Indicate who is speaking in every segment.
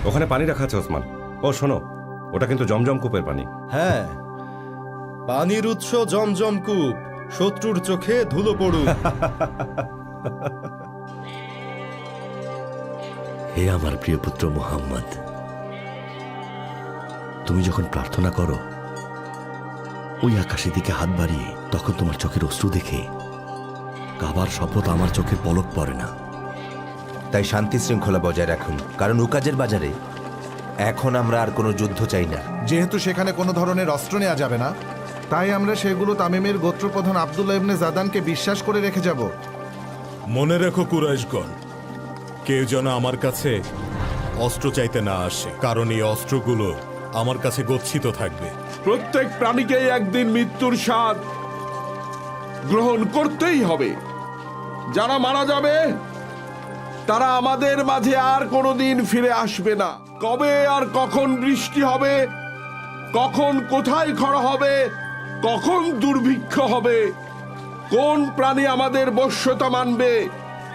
Speaker 1: ওখানে পানি রাখা আছে ওসমান। ও শোনো, ওটা কিন্তু জমজম কূপের পানি।
Speaker 2: হ্যাঁ, পানির উৎস জমজম কূপ, শত্রুর চোখে ধুলো পড়ুক।
Speaker 3: হে আমার প্রিয় পুত্র মুহাম্মদ, তুমি যখন প্রার্থনা করো ওই আকাশের দিকে হাত বাড়িয়ে, তখন তোমার চোখের অশ্রু দেখে কাবার শপথ আমার চোখের পলক পড়ে না।
Speaker 4: তাই শান্তি শৃঙ্খলা বজায় রাখুন, কারণ উকাজের বাজারে এখন আমরা আর কোনো যুদ্ধ চাই না।
Speaker 5: যেহেতু সেখানে কোনো ধরনের অস্ত্র নেওয়া যাবে না, তাই আমরা সেগুলো তামিমের গোত্রপ্রধান আব্দুল্লাহ ইবনে জাদানকে বিশ্বাস করে রেখে যাব।
Speaker 6: মনে রেখো কুরাইশগণ, কেউ যেন আমার কাছে অস্ত্র চাইতে না আসে, কারণ এই অস্ত্রগুলো আমার কাছে গচ্ছিত থাকবে।
Speaker 7: প্রত্যেক প্রাণীকেই একদিন মৃত্যুর স্বাদ গ্রহণ করতেই হবে। যারা মারা যাবে তারা আমাদের মাঝে আর কোনোদিন ফিরে আসবে না। কবে আর কখন বৃষ্টি হবে, কখন কোথায় খরা হবে, কখন দুর্ভিক্ষ হবে, কোন প্রাণী আমাদের বশ্যতা মানবে,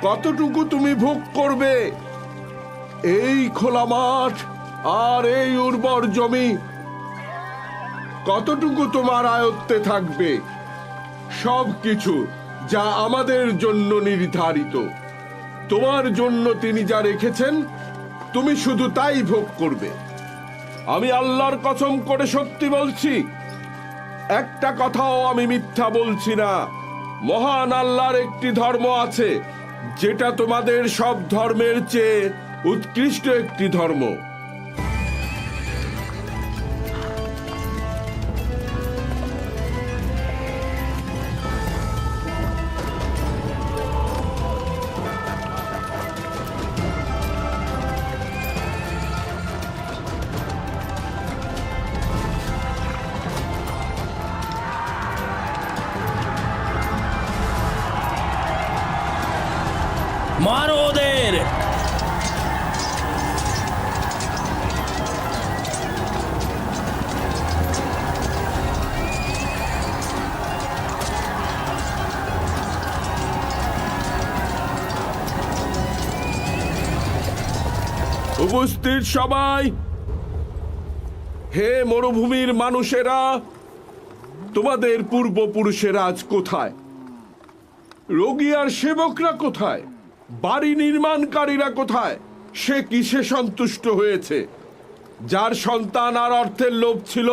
Speaker 7: কতটুকু তুমি ভোগ করবে, এই খোলা মাঠ আর এই উর্বর জমি কতটুকু তোমার আয়ত্তে থাকবে, সবকিছু যা আমাদের জন্য নির্ধারিত। তোমার জন্য তিনি যা রেখেছেন তুমি শুধু তাই ভোগ করবে। আমি আল্লাহর কসম করে সত্যি বলছি, একটা কথাও আমি মিথ্যা বলছি না। মহান আল্লাহর একটি ধর্ম আছে যেটা তোমাদের সব ধর্মের চেয়ে উৎকৃষ্ট একটি ধর্ম।
Speaker 3: মারো ওদের!
Speaker 7: উপস্থিত সবাই, হে মরুভূমির মানুষেরা, তোমাদের পূর্বপুরুষেরা আজ কোথায়? রোগী আর সেবকরা কোথায়? বাড়ি নির্মাণকারীরা কোথায়? সে কিসে সন্তুষ্ট হয়েছে? যার সন্তান আর অর্থের লোভ ছিল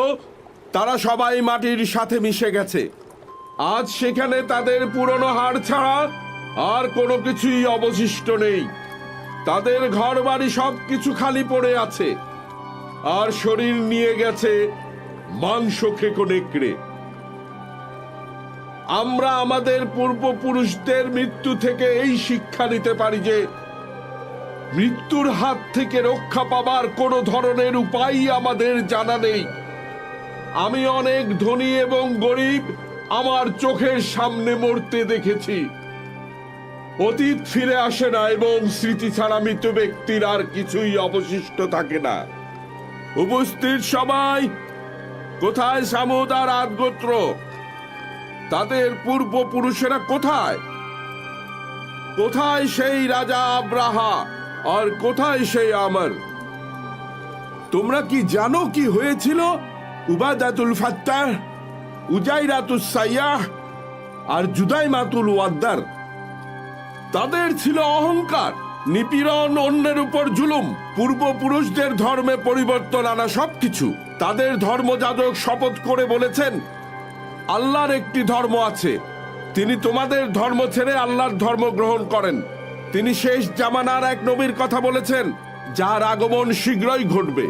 Speaker 7: তারা সবাই মাটির সাথে মিশে গেছে। আজ সেখানে তাদের পুরনো হাড় ছাড়া আর কোনো কিছুই অবশিষ্ট নেই। তাদের ঘর বাড়ি সবকিছু খালি পড়ে আছে, আর শরীর নিয়ে গেছে মাংস খেকো নেকড়ে। আমরা আমাদের পূর্বপুরুষদের মৃত্যু থেকে এই শিক্ষা নিতে পারি যে মৃত্যুর হাত থেকে রক্ষা পাবার কোনো ধরনের উপায় আমাদের জানা নেই। আমি অনেক ধনী এবং গরিব আমার চোখের সামনে মরতে দেখেছি। অতীত ফিরে আসে না এবং স্মৃতি ছাড়া মৃত ব্যক্তির আর কিছুই অবশিষ্ট থাকে না। উপস্থিত সবাই, কোথায় সামুদ আর আদ গোত্র? তাদের পূর্বপুরুষেরা কোথায়? কোথায় সেই রাজা আব্রাহা আর কোথায় সেই আমর? তোমরা কি জানো কি হয়েছিল উবাদাতুল ফাত্তাহ, উজাইরাতুস সাইয়াহ আর জুদাইমাতুল ওয়াদ্দার? তাদের ছিল অহংকার, নিপীড়ন, অন্যের উপর জুলুম, পূর্বপুরুষদের ধর্মে পরিবর্তন আনা সবকিছু। তাদের ধর্মযাজক শপথ করে বলেছেন আল্লাহর একটি ধর্ম আছে, তিনি তোমাদের ধর্ম ছেড়ে আল্লাহর ধর্ম গ্রহণ করেন। তিনি শেষ জামানার এক নবীর কথা বলেছেন যার আগমন শীঘ্রই ঘটবে।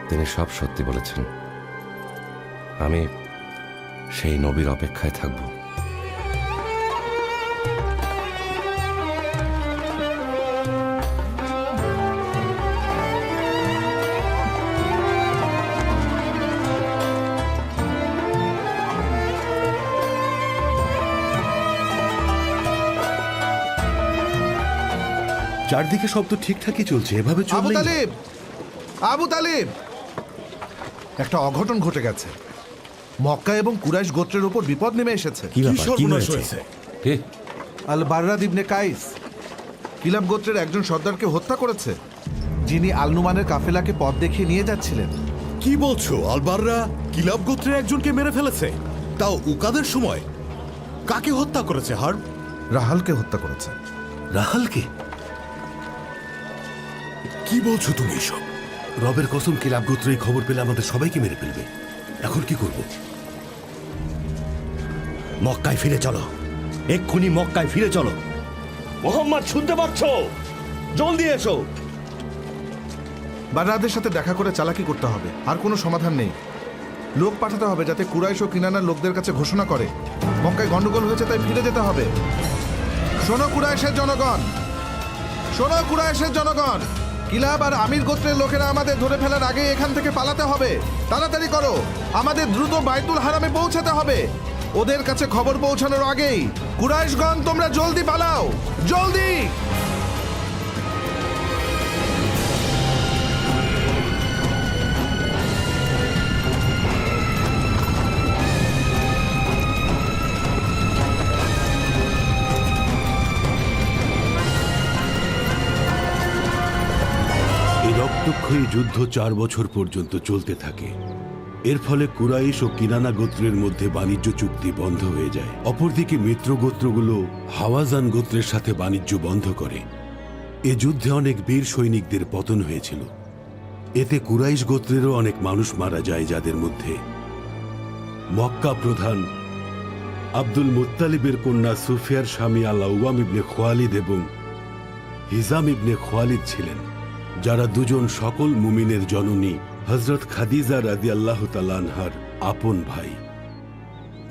Speaker 1: তিনি সব সত্যি বলেছেন। আমি সেই নবীর অপেক্ষায় থাকব।
Speaker 3: চারদিকে সব তো ঠিকঠাকই চলছে, এভাবে
Speaker 5: আবু
Speaker 3: চললেই
Speaker 5: তালিব, আবু তালিব, একটা অঘটন ঘটে গেছে। মক্কা এবং কুরাইশ গোত্রের উপর বিপদ নেমে এসেছে।
Speaker 3: কি ব্যাপার, কি
Speaker 6: সর্বনাশ
Speaker 3: হয়েছে?
Speaker 6: হয়েছে?
Speaker 1: কি?
Speaker 5: আল বাররাদ ইবনে কাইস কিলাব গোত্রের একজন সর্দারকে হত্যা করেছে। যিনি আলনুমানের কাফেলাকে পথ দেখিয়ে নিয়ে যাচ্ছিলেন।
Speaker 6: কি বলছো? আলবাররা কিলাব গোত্রের একজনকে মেরে ফেলেছে, তাও উকাদের সময়? কাকে হত্যা করেছে হার্ব?
Speaker 5: রাহালকে হত্যা করেছে।
Speaker 3: রাহালকে?
Speaker 6: কি বলছো তুমি এসব?
Speaker 3: রবের কসম, কিলাব গোত্র এই খবর পেলে আমাদের সবাইকে মেরে ফেলবে। এখন কি করব? মক্কায় ফিরে চলো, এক্ষুনি মক্কায় ফিরে চলো। মোহাম্মদ, শুনতে পাচ্ছ? জলদি এসো।
Speaker 5: বাররাদের সাথে দেখা করে চালাকি করতে হবে, আর কোনো সমাধান নেই। লোক পাঠাতে হবে যাতে কুরাইশ ও কিনানার লোকদের কাছে ঘোষণা করে মক্কায় গন্ডগোল হয়েছে, তাই ফিরে যেতে হবে। শোনো কুরাইশের জনগণ, শোনো কুরাইশের জনগণ, কিলাব আর আমির গোত্রের লোকেরা আমাদের ধরে ফেলার আগে এখান থেকে পালাতে হবে। তাড়াতাড়ি করো, আমাদের দ্রুত বাইতুল হারামে পৌঁছাতে হবে। ওদের কাছে খবর পৌঁছানোর আগেই। কুরাইশগণ, তোমরা জলদি পালাও, জলদি!
Speaker 8: এই রক্তক্ষয়ী যুদ্ধ 4 বছর পর্যন্ত চলতে থাকে। এর ফলে কুরাইশ ও কিনানা গোত্রের মধ্যে বাণিজ্য চুক্তি বন্ধ হয়ে যায়। অপরদিকে মিত্র গোত্রগুলো হাওয়াজান গোত্রের সাথে বাণিজ্য বন্ধ করে। এ যুদ্ধে অনেক বীর সৈনিকদের পতন হয়েছিল। এতে কুরাইশ গোত্রেরও অনেক মানুষ মারা যায়, যাদের মধ্যে মক্কা প্রধান আব্দুল মুত্তালিবের কন্যা সুফিয়ার স্বামী আল-আওয়াম ইবনে খোয়ালিদ এবং হিজাম ইবনে খোয়ালিদ ছিলেন, যারা দুজন সকল মুমিনের জননী হযরত খাদিজা রাদিয়াল্লাহু তাআলা আনহার আপন ভাই।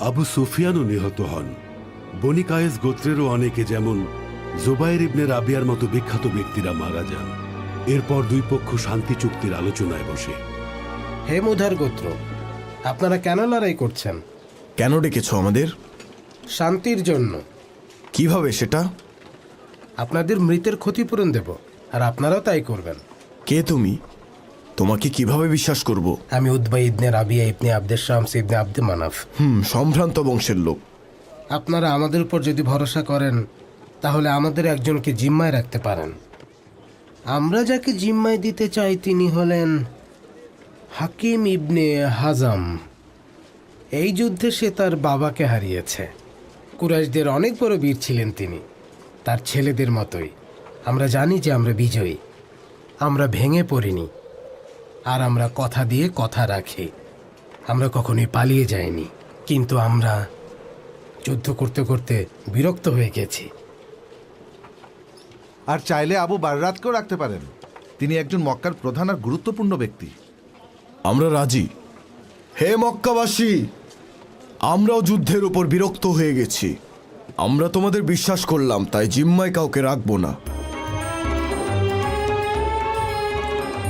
Speaker 8: আবু সুফিয়ানও নিহত হন। বনি কায়েস গোত্রেরও অনেকে, যেমন জুবাইর ইবনে রাবিয়ার মতো বিখ্যাত ব্যক্তিরা মারা যান। এরপর দুই পক্ষ শান্তি চুক্তির আলোচনায় বসে।
Speaker 9: হে মুধার গোত্র, আপনারা কেন লড়াই করছেন?
Speaker 10: কেন ডেকেছ আমাদের?
Speaker 9: শান্তির জন্য।
Speaker 10: কিভাবে সেটা?
Speaker 9: আপনাদের মৃতের ক্ষতিপূরণ দেব, আর আপনারাও তাই করবেন।
Speaker 10: কে তুমি? তোমাকে কিভাবে বিশ্বাস করব?
Speaker 9: আমি উদ্বা ইবনে রাবিয়া ইবনে আব্দের শামস ইবনে আব্দে মানাফ।
Speaker 10: সম্ভ্রান্ত বংশের লোক।
Speaker 9: আপনারা আমাদের উপর যদি ভরসা করেন, তাহলে আমাদের একজনকে জিম্মায় রাখতে পারেন। আমরা যাকে জিম্মায় দিতে চাই তিনি হলেন হাকিম ইবনে হাজাম। এই যুদ্ধে সে তার বাবাকে হারিয়েছে। কুরাইশদের অনেক বড় বীর ছিলেন তিনি, তার ছেলেদের মতোই। আমরা জানি যে আমরা বিজয়ী। আমরা ভেঙে পড়িনি, আর আমরা কথা দিয়ে কথা রাখি। আমরা কখনোই পালিয়ে যাইনি, কিন্তু আমরা যুদ্ধ করতে করতে বিরক্ত হয়ে গেছি।
Speaker 5: আর চাইলে আবু বাররাতকেও রাখতে পারেন, তিনি একজন মক্কার প্রধান আর গুরুত্বপূর্ণ ব্যক্তি।
Speaker 10: আমরা রাজি। হে মক্কাবাসী, আমরাও যুদ্ধের উপর বিরক্ত হয়ে গেছি। আমরা তোমাদের বিশ্বাস করলাম, তাই জিম্মায় কাউকে রাখবো না।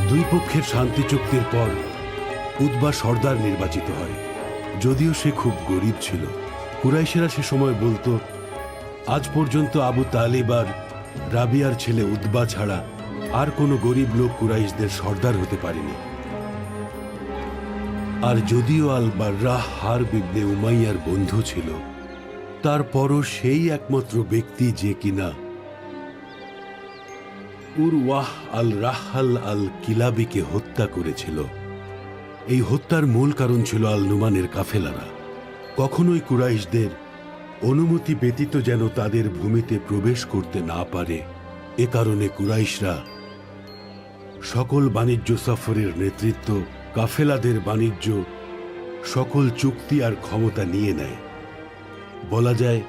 Speaker 8: দুই পক্ষের শান্তি চুক্তির পর উতবা সর্দার নির্বাচিত হয়। যদিও সে খুব গরিব ছিল, কুরাইশেরা সে সময় বলতো, আজ পর্যন্ত আবু তালিব আর রাবিয়ার ছেলে উতবা ছাড়া আর কোনো গরিব লোক কুরাইশদের সর্দার হতে পারেনি। আর যদিও আল বাররাহ হারব ইবনে উমাইয়ার বন্ধু ছিল, তারপরও সেই একমাত্র ব্যক্তি যে কিনা উরওয়াহ আল রাহাল আল কিলাবিকে হত্যা করেছিল। এই হত্যার মূল কারণ ছিল আল নুমানের কাফেলারা কখনোই কুরাইশদের অনুমতি ব্যতীত যেন তাদের ভূমিতে প্রবেশ করতে না পারে। এ কারণে কুরাইশরা সকল বাণিজ্য সফরের নেতৃত্ব, কাফেলাদের বাণিজ্য, সকল চুক্তি আর ক্ষমতা নিয়ে নেয়। বলা যায়,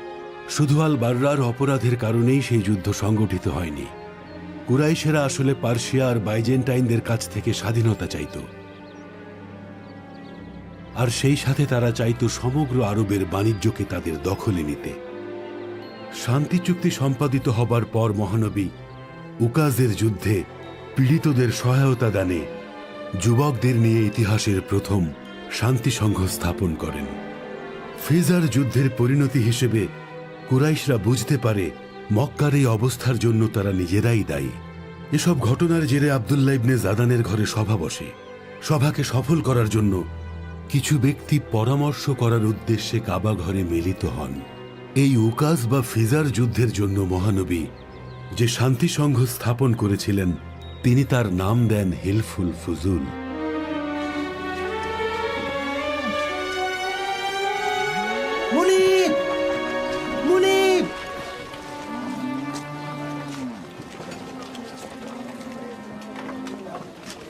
Speaker 8: শুধু আল বাররার অপরাধের কারণেই সেই যুদ্ধ সংগঠিত হয়নি। কুরাইশেরা আসলে পার্সিয়া আর বাইজেন্টাইনদের কাছ থেকে স্বাধীনতা চাইত, আর সেই সাথে তারা চাইত সমগ্র আরবের বাণিজ্যকে তাদের দখলে নিতে। শান্তি চুক্তি সম্পাদিত হবার পর মহানবী উকাজের যুদ্ধে পীড়িতদের সহায়তা দানে যুবকদের নিয়ে ইতিহাসের প্রথম শান্তি সংঘ স্থাপন করেন। ফিজার যুদ্ধের পরিণতি হিসেবে কুরাইশরা বুঝতে পারে মক্কার এই অবস্থার জন্য তারা নিজেরাই দায়ী। এসব ঘটনার জেরে আব্দুল্লাহ ইবনে জাদানের ঘরে সভা বসে। সভাকে সফল করার জন্য কিছু ব্যক্তি পরামর্শ করার উদ্দেশ্যে কাবা ঘরে মিলিত হন। এই উকাজ বা ফিজার যুদ্ধের জন্য মহানবী যে শান্তি সংঘ স্থাপন করেছিলেন, তিনি তার নাম দেন হিলফুল ফুজুল।
Speaker 9: মুনিব! মুনিব!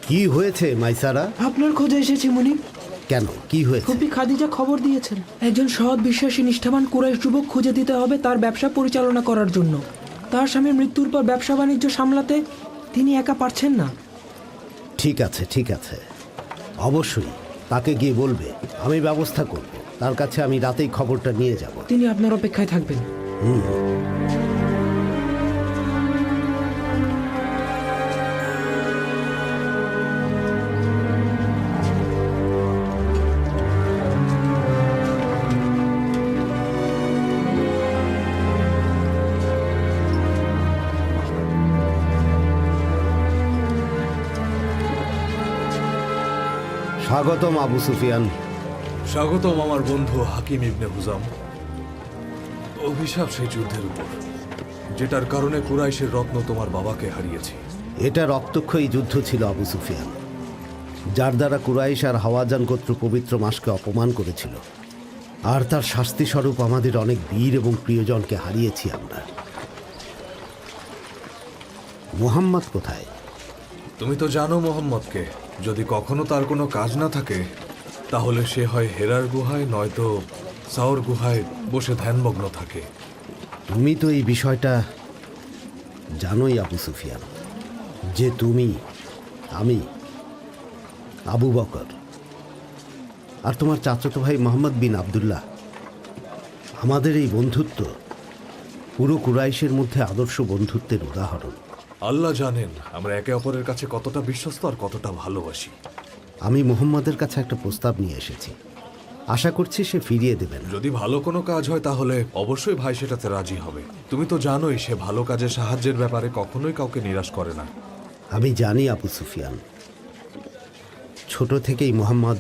Speaker 11: কি হয়েছে মাইসারা?
Speaker 12: আপনার খোঁজে এসেছি মুনিব।
Speaker 11: কেন, কি হয়েছে?
Speaker 12: ফুপি খাদিজা খবর দিয়েছেন একজন সৎ বিশ্বাসী নিষ্ঠাবান কুরাইশ যুবক খুঁজে দিতে হবে তার ব্যবসা পরিচালনা করার জন্য। তার স্বামীর মৃত্যুর পর ব্যবসা বাণিজ্য সামলাতে তিনি একা পারছেন না।
Speaker 11: ঠিক আছে, ঠিক আছে, অবশ্যই তাকে গিয়ে বলবে, আমি ব্যবস্থা করব। তার কাছে আমি রাতেই খবরটা নিয়ে যাব।
Speaker 12: তিনি আপনার অপেক্ষায় থাকবেন।
Speaker 11: স্বাগতম আবু সুফিয়ান।
Speaker 6: স্বাগতম আমার বন্ধু হাকিম ইবনে হুজাম। অভিশাপ সেই যুদ্ধের উপর, যেটার কারণে কুরাইশের রত্ন তোমার বাবাকে হারিয়েছি।
Speaker 11: এটা রক্তক্ষয়ী যুদ্ধ ছিল আবু সুফিয়ান, যার দ্বারা কুরাইশ আর হাওয়াজান গোত্র পবিত্র মাসকে অপমান করেছিল। আর তার শাস্তি স্বরূপ আমাদের অনেক বীর এবং প্রিয়জনকে হারিয়েছি আমরা। মুহাম্মদ কোথায়?
Speaker 6: তুমি তো জানো মোহাম্মদকে। যদি কখনো তার কোনো কাজ না থাকে তাহলে সে হয় হেরার গুহায়, নয়তো সাওর গুহায় বসে ধ্যানমগ্ন থাকে।
Speaker 11: তুমি তো এই বিষয়টা জানোই আবু সুফিয়ান, যে তুমি, আমি, আবু বকর আর তোমার চাচাতো ভাই মোহাম্মদ বিন আবদুল্লাহ, আমাদের এই বন্ধুত্ব পুরো কুরাইশের মধ্যে আদর্শ বন্ধুত্বের উদাহরণ।
Speaker 6: আল্লাহ জানেন আমরা একে অপরের কাছে কতটা বিশ্বস্ত আর কতটা ভালোবাসি।
Speaker 11: আমি মোহাম্মদের কাছে একটা প্রস্তাব নিয়ে এসেছি, আশা করছি সে ফিরিয়ে দেবেন।
Speaker 6: যদি ভালো কোনো কাজ হয় তাহলে অবশ্যই ভাই সেটাতে রাজি হবে। তুমি তো জানোই সে ভালো কাজে সাহায্যের ব্যাপারে কখনোই কাউকে নিরাশ করে না।
Speaker 11: আমি জানি আবু সুফিয়ান, ছোট থেকেই মোহাম্মদ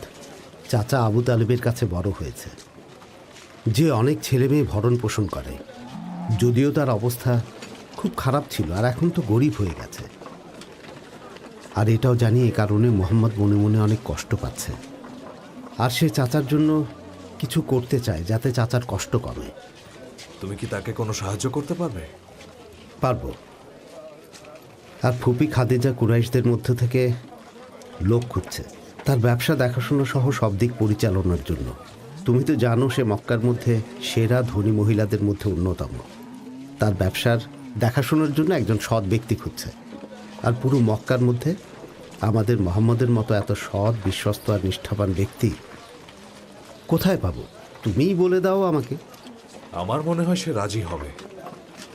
Speaker 11: চাচা আবু তালেবের কাছে বড় হয়েছে, যে অনেক ছেলে মেয়ে ভরণ পোষণ করে। যদিও তার অবস্থা খুব খারাপ ছিল, আর এখন তো গরিব হয়ে গেছে। আর এটাও জানি এ কারণে মোহাম্মদ মনে মনে অনেক কষ্ট পাচ্ছে, আর সে চাচার জন্য কিছু করতে চায় যাতে চাচার কষ্ট কমে।
Speaker 6: তুমি কি তাকে কোনো সাহায্য করতে পারবে?
Speaker 11: পারবো। আর ফুপি খাদিজা কুরাইশদের মধ্যে থেকে লোক খুঁজছে তার ব্যবসা দেখাশোনা সহ সব দিক পরিচালনার জন্য। তুমি তো জানো সে মক্কার মধ্যে সেরা ধনী মহিলাদের মধ্যে অন্যতম। তার ব্যবসার দেখাশোনার জন্য একজন সৎ ব্যক্তি খুঁজছে। আর পুরো মক্কার মধ্যে আমাদের মোহাম্মদের মতো এত সৎ, বিশ্বস্ত আর নিষ্ঠাবান ব্যক্তি কোথায় পাবো? তুমিই বলে দাও আমাকে।
Speaker 6: আমার মনে হয় সে রাজি হবে।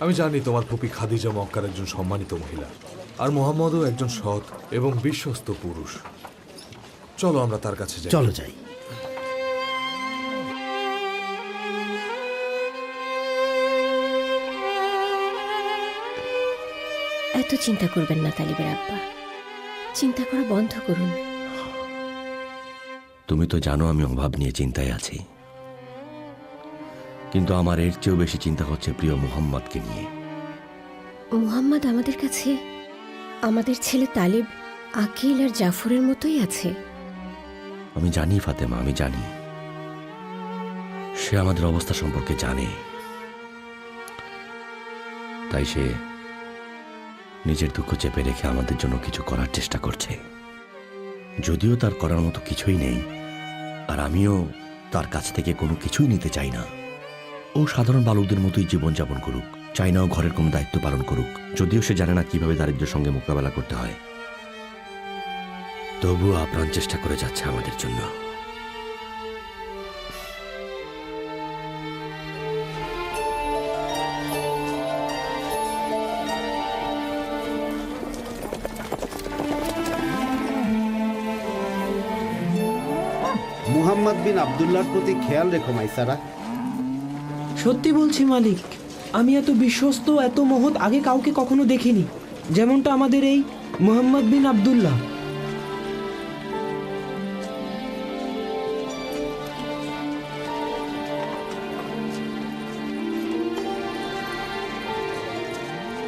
Speaker 6: আমি জানি তোমার ফুপি খাদিজা মক্কার একজন সম্মানিত মহিলা, আর মোহাম্মদও একজন সৎ এবং বিশ্বস্ত পুরুষ। চলো আমরা তার কাছে যাই।
Speaker 11: চলো যাই।
Speaker 13: এত চিন্তা করবেন না তালিবের আব্বা, চিন্তা করা বন্ধ করুন।
Speaker 3: তুমি তো জানো আমি অভাব নিয়ে চিন্তায় আছি, কিন্তু আমার এর চেয়েও বেশি চিন্তা হচ্ছে প্রিয় মুহাম্মদকে নিয়ে।
Speaker 13: মুহাম্মদ আমাদের কাছে আমাদের ছেলে তালিব, আকিল আর জাফরের মতোই আছে।
Speaker 3: আমি জানি ফাতেমা, আমি জানি সে আমাদের অবস্থা সম্পর্কে জানে, তাই সে নিজের দুঃখ চেপে রেখে আমাদের জন্য কিছু করার চেষ্টা করছে। যদিও তার করার মতো কিছুই নেই, আর আমিও তার কাছ থেকে কোনো কিছুই নিতে চাই না। ও সাধারণ বালকদের মতোই জীবনযাপন করুক, চাই না ও ঘরের কোনো দায়িত্ব পালন করুক। যদিও সে জানে না কিভাবে দারিদ্র্যের সঙ্গে মোকাবেলা করতে হয়, তবুও আপ্রাণ চেষ্টা করে যাচ্ছে আমাদের জন্য।
Speaker 11: মুহাম্মদ বিন আবদুল্লাহর প্রতি খেয়াল রেখো মাইসারা।
Speaker 12: সত্যি বলছি মালিক, আমি এত বিশ্বস্ত, এত মহৎ আগে কাউকে কখনো দেখিনি, যেমনটা আমাদের এই মুহাম্মদ বিন আবদুল্লাহ।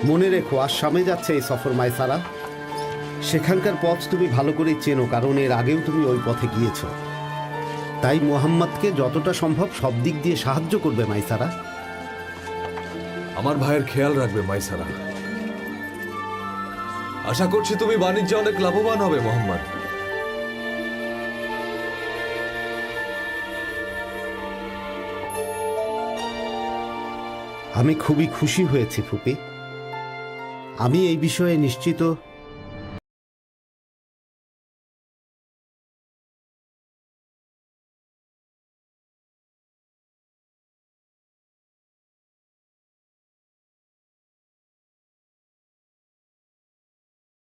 Speaker 11: মনে রেখো, আর সামনে যাচ্ছে এই সফর মাইসারা। সেখানকার পথ তুমি ভালো করেই চেনো, কারণ এর আগেও তুমি ওই পথে গিয়েছো। তাই মোহাম্মদকে যতটা সম্ভব সব দিক দিয়ে সাহায্য করবে মাইসারা।
Speaker 6: আমার ভাইয়ের খেয়াল রাখবে মাইসারা। আশা করছি তুমি বাণিজ্যে অনেক লাভবান হবে মোহাম্মদ।
Speaker 11: আমি খুবই খুশি হয়েছি ফুপি। আমি এই বিষয়ে নিশ্চিত